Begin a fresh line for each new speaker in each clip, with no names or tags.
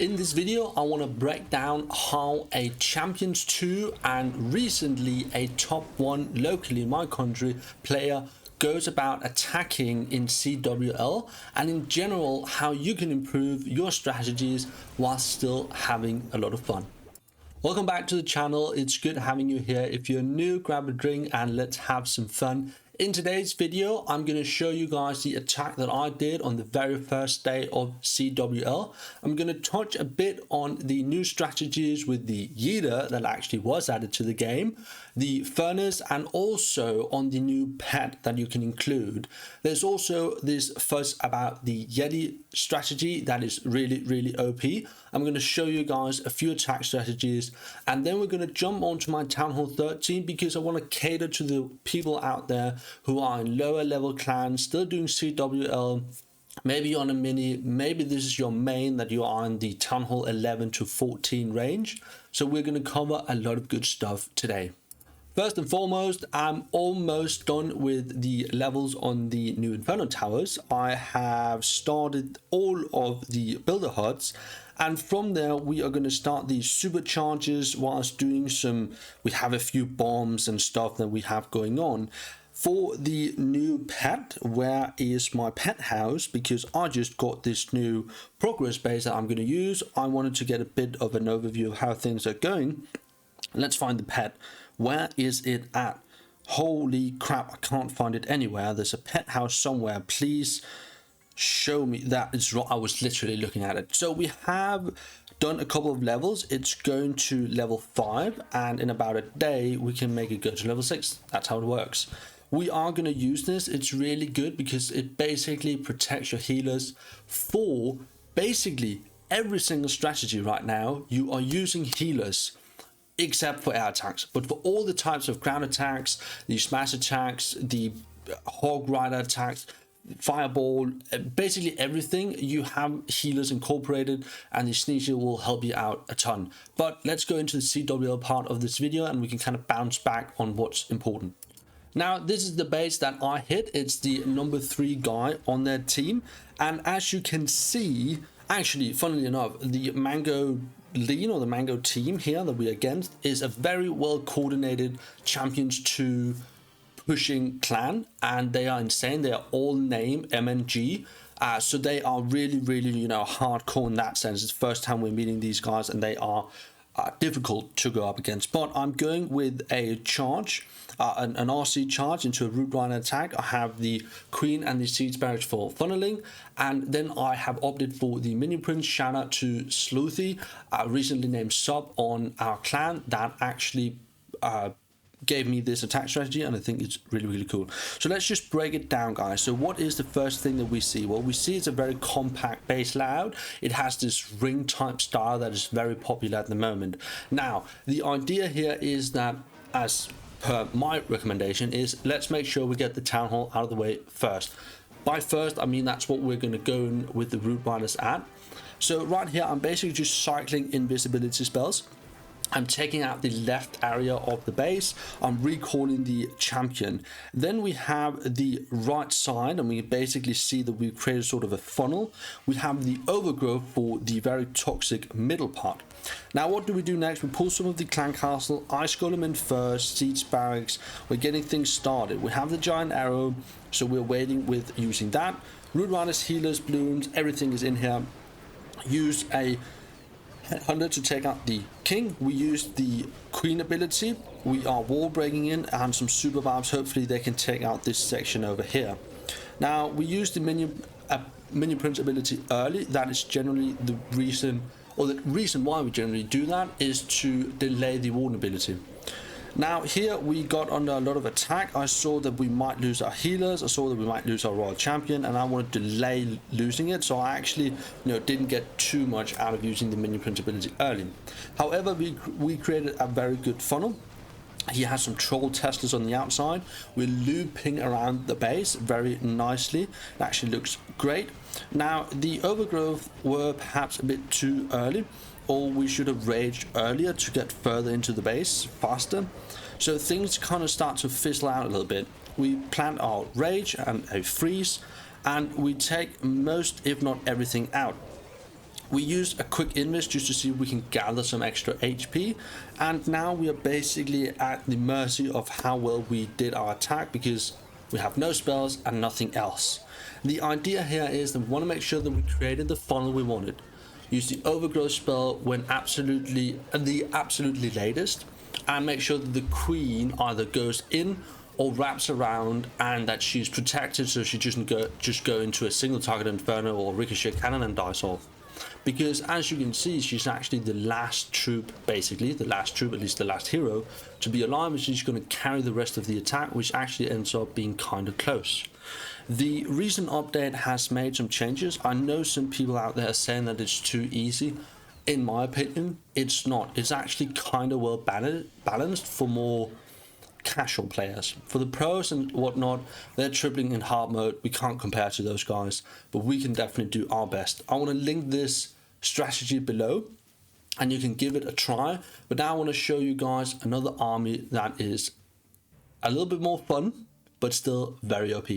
In this video, I want to break down how a Champions 2 and recently a top 1 locally in my country player goes about attacking in CWL, and in general how you can improve your strategies while still having a lot of fun. Welcome back to the channel. It's good having you here. If you're new, grab a drink and let's have some fun. In today's video, I'm going to show you guys the attack that I did on the very first day of CWL. I'm going to touch a bit on the new strategies with the YEETER that actually was added to the game, the furnace, and also on the new pet that you can include. There's also this fuss about the Yeti strategy that is really OP. I'm going to show you guys a few attack strategies, and then we're going to jump onto my Town Hall 13 because I want to cater to the people out there who are in lower level clans still doing CWL, maybe on a mini, maybe this is your main that you are in the Town Hall 11 to 14 range. So we're going to cover a lot of good stuff today. First and foremost, I'm almost done with the levels on the new Inferno Towers. I have started all of the builder huts, and from there we are going to start the superchargers whilst doing some, we have a few bombs and stuff that we have going on. For the new pet, where is my pet house? Because I just got this new progress base that I'm going to use. I wanted to get a bit of an overview of how things are going. Let's find the pet. Where is it at? Holy crap, I can't find it anywhere. There's a pet house somewhere. Please show me that it's right. I was literally looking at it. So we have done a couple of levels. It's going to level 5, and in about a day we can make it go to level 6. That's how it works. We are going to use this. It's really good because it basically protects your healers for basically every single strategy right now. You are using healers except for air attacks, but for all the types of ground attacks, the smash attacks, the hog rider attacks, fireball, basically everything, you have healers incorporated, and the sneaker will help you out a ton. But let's go into the CWL part of this video and we can kind of bounce back on what's important. Now, this is the base that I hit. It's the number 3 guy on their team, and as you can see, actually, funnily enough, the Mango Lean or the Mango team here that we're against is a very well coordinated Champions 2 pushing clan, and they are insane. They are all named MNG, so they are really hardcore in that sense. It's the first time we're meeting these guys, and they are difficult to go up against. But I'm going with a charge, an RC charge into a root rider attack. I have the queen and the siege barracks for funneling, and then I have opted for the minion prince. Shout out to Sleuthy, recently named sub on our clan, that actually gave me this attack strategy, and I think it's really cool. So let's just break it down, guys. So what is the first thing that we see? Well, we see it's a very compact base layout. It has this ring type style that is very popular at the moment. Now, the idea here is that, as per my recommendation, is let's make sure we get the town hall out of the way first. By first, I mean that's what we're going to go in with the root riders at. So right here, I'm basically just cycling invisibility spells. I'm taking out the left area of the base. I'm recalling the champion. Then we have the right side, and we basically see that we've created sort of a funnel. We have the overgrowth for the very toxic middle part. Now, what do we do next? We pull some of the clan castle, ice golem in first, siege barracks. We're getting things started. We have the giant arrow, so we're waiting with using that. Root riders, healers, blooms, everything is in here. Use a Hunter to take out the king. We use the queen ability. We are wall breaking in and some super vibes. Hopefully they can take out this section over here. Now, we use the minion prince ability early. That is generally the reason, or the reason why we generally do that is to delay the warden ability. Now, here we got under a lot of attack. I saw that we might lose our healers. I saw that we might lose our royal champion, and I want to delay losing it. So I actually, didn't get too much out of using the minion prince ability early. However, we created a very good funnel. He has some troll Teslas on the outside. We're looping around the base very nicely. It actually looks great. Now, the overgrowth were perhaps a bit too early, or we should have raged earlier to get further into the base faster. So things kind of start to fizzle out a little bit. We plant our rage and a freeze, and we take most, if not everything, out. We used a quick invis just to see if we can gather some extra HP, and now we are basically at the mercy of how well we did our attack, because we have no spells and nothing else. The idea here is that we want to make sure that we created the funnel we wanted. Use the overgrowth spell when the absolutely latest, and make sure that the queen either goes in or wraps around, and that she's protected so she doesn't just go into a single target inferno or ricochet cannon and dies off. Because as you can see, she's actually the last troop, basically the last troop, at least the last hero to be alive, and she's going to carry the rest of the attack, which actually ends up being kind of close. The recent update has made some changes. I know some people out there are saying that it's too easy. In my opinion, it's not. It's actually kind of well balanced for more casual players. For the pros and whatnot, they're tripling in hard mode. We can't compare to those guys, but we can definitely do our best. I want to link this strategy below and you can give it a try. But now I want to show you guys another army that is a little bit more fun, but still very OP.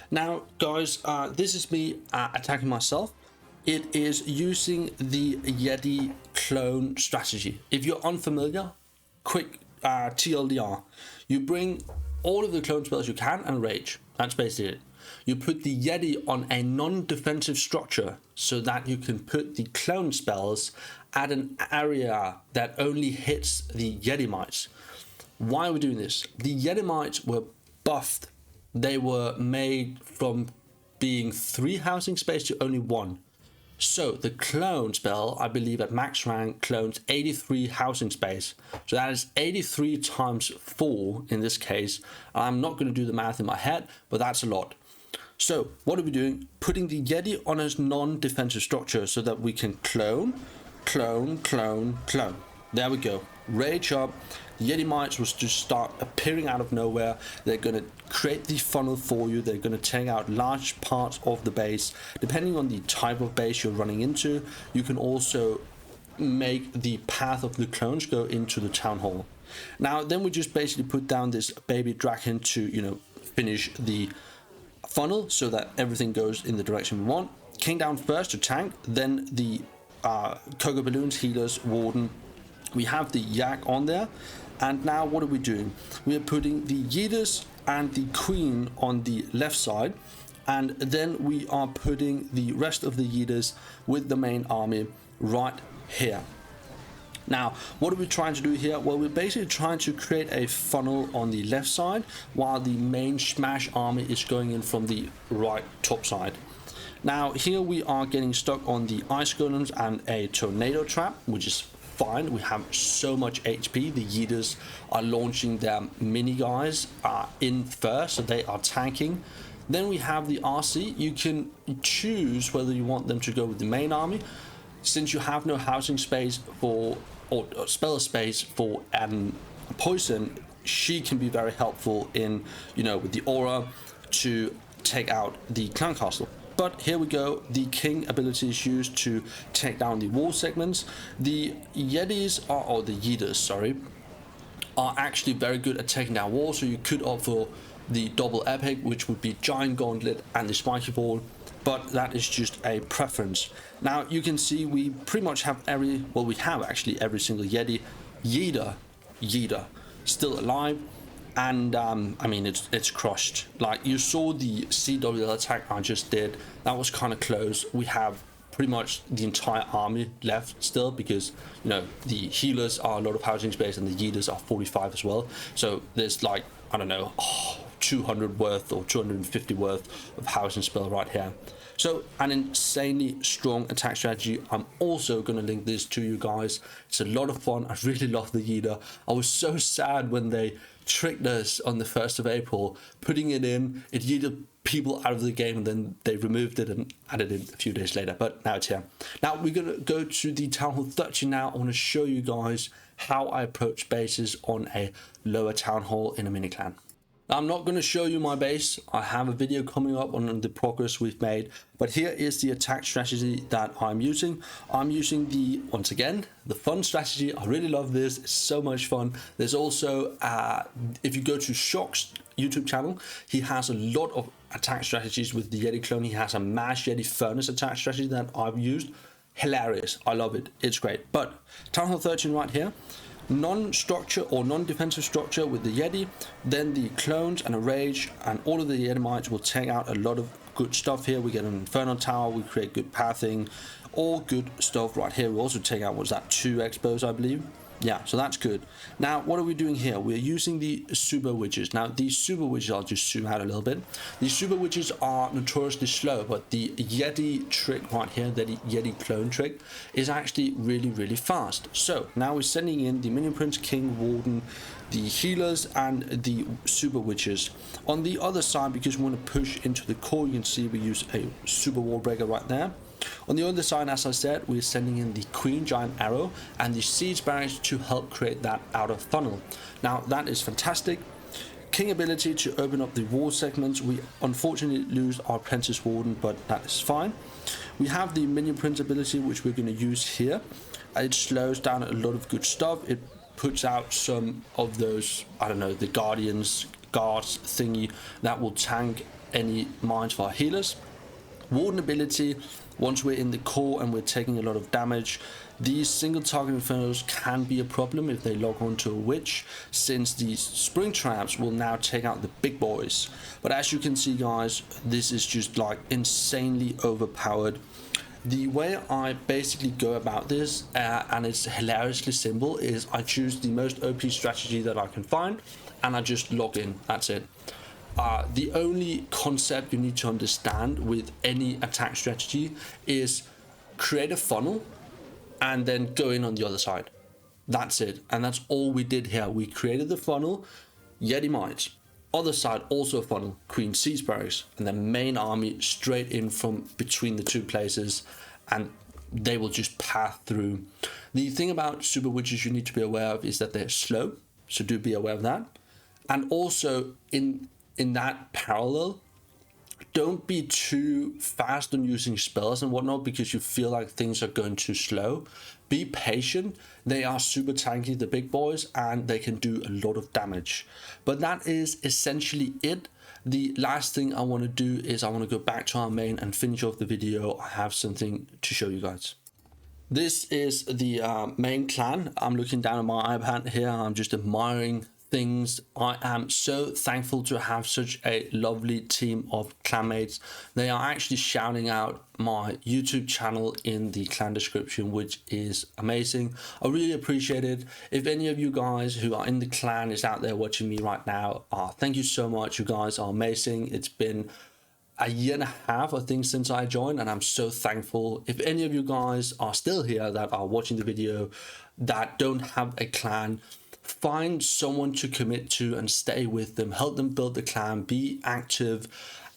Now guys, this is me attacking myself. It is using the Yeti clone strategy. If you're unfamiliar, quick TLDR, you bring all of the clone spells you can and rage. That's basically it. You put the Yeti on a non-defensive structure so that you can put the clone spells at an area that only hits the Yeti mites. Why are we doing this? The Yeti mites were buffed. They were made from being 3 housing space to only 1. So the clone spell, I believe at max rank, clones 83 housing space. So that is 83 times 4 in this case. I'm not going to do the math in my head, but that's a lot. So what are we doing? Putting the Yeti on a non-defensive structure so that we can clone. There we go. Rage up. Yeti mites will just start appearing out of nowhere. They're going to create the funnel for you. They're going to take out large parts of the base. Depending on the type of base you're running into, you can also make the path of the clones go into the town hall. Now then we just basically put down this baby dragon to, you know, finish the funnel so that everything goes in the direction we want. King down first to tank, then the Cocoa Balloons, healers, warden. We have the yak on there, and now what are we doing? We are putting the yeeters and the queen on the left side, and then we are putting the rest of the yeeters with the main army right here. Now what are we trying to do here? Well, we're basically trying to create a funnel on the left side while the main smash army is going in from the right top side. Now here we are getting stuck on the ice golems and a tornado trap, which is fine. We have so much HP. The yeeters are launching their mini guys in first, so they are tanking. Then we have the RC. You can choose whether you want them to go with the main army. Since you have no housing space for or spell space for poison, she can be very helpful in, you know, with the aura to take out the clan castle. But here we go, the king ability is used to take down the wall segments. The yetis are, or the yeeters, sorry, are actually very good at taking down walls, so you could opt for the double epic, which would be giant gauntlet and the spiky ball, but that is just a preference. Now you can see we pretty much have we have actually every single yeeter still alive. And I mean, it's crushed. Like you saw the CWL attack I just did, that was kind of close. We have pretty much the entire army left still, because, you know, the healers are a lot of housing space and the yeeters are 45 as well. So there's like, I don't know, 200 worth or 250 worth of housing spell right here. So an insanely strong attack strategy. I'm also going to link this to you guys. It's a lot of fun. I really love the yeeter. I was so sad when they tricked us on the 1st of April, putting it in, it yeeted people out of the game, and then they removed it and added it a few days later, but now it's here. Now we're going to go to the Town Hall 30 now. I want to show you guys how I approach bases on a lower Town Hall in a mini clan. I'm not going to show you my base. I have a video coming up on the progress we've made, but here is the attack strategy that I'm using. I'm using once again, the fun strategy. I really love this. It's so much fun. There's also, if you go to Shock's YouTube channel, he has a lot of attack strategies with the Yeti clone. He has a mass Yeti furnace attack strategy that I've used. hilarious. I love it. It's great. But Town Hall 13 right here, non-structure or non-defensive structure with the Yeti, then the clones and a rage, and all of the Yetimites will take out a lot of good stuff here. We get an Inferno Tower, we create good pathing, all good stuff right here. We also take out, what's that, 2 Expos, I believe. Yeah, so that's good. Now, what are we doing here? We're using the Super Witches. Now, these Super Witches, I'll just zoom out a little bit. These Super Witches are notoriously slow, but the Yeti trick right here, the Yeti clone trick, is actually really, really fast. So, now we're sending in the Minion Prince, King, Warden, the healers, and the Super Witches. On the other side, because we want to push into the core, you can see we use a Super Wall Breaker right there. On the other side, as I said, we're sending in the Queen Giant Arrow and the Siege Barracks to help create that outer funnel. Now, that is fantastic. King ability to open up the wall segments. We unfortunately lose our Apprentice Warden, but that is fine. We have the Minion Prince ability, which we're going to use here. It slows down a lot of good stuff. It puts out some of those, I don't know, the guards thingy that will tank any mines for our healers. Warden ability, once we're in the core and we're taking a lot of damage, these single target infernos can be a problem if they log onto a witch, since these spring traps will now take out the big boys. But as you can see, guys, this is just like insanely overpowered. The way I basically go about this, and it's hilariously simple, is I choose the most OP strategy that I can find and I just log in. That's it. The only concept you need to understand with any attack strategy is create a funnel and then go in on the other side. That's it. And that's all we did here. We created the funnel, Yeti Mites. Other side, also a funnel, Queen Siege Barracks, and the main army straight in from between the two places, and they will just path through. The thing about Super Witches you need to be aware of is that they're slow, so do be aware of that. And also in that parallel, don't be too fast on using spells and whatnot because you feel like things are going too slow. Be patient. They are super tanky, the big boys, and they can do a lot of damage. But that is essentially it. The last thing I want to do is I want to go back to our main and finish off the video. I have something to show you guys. This is the main clan. I'm looking down at my iPad here. I'm just admiring things. I am so thankful to have such a lovely team of clanmates. They are actually shouting out my YouTube channel in the clan description, which is amazing. I really appreciate it. If any of you guys who are in the clan is out there watching me right now, thank you so much. You guys are amazing. It's been a year and a half, I think, since I joined, and I'm so thankful. If any of you guys are still here that are watching the video that don't have a clan, find someone to commit to and stay with them, help them build the clan, be active.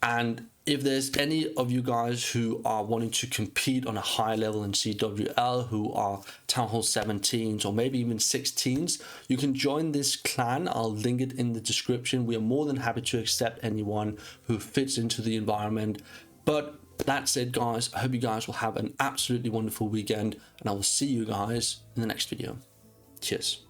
And if there's any of you guys who are wanting to compete on a high level in CWL, who are Town Hall 17s or maybe even 16s, you can join this clan. I'll link it in the description. We are more than happy to accept anyone who fits into the environment. But that's it, guys. I hope you guys will have an absolutely wonderful weekend, and I will see you guys in the next video. Cheers.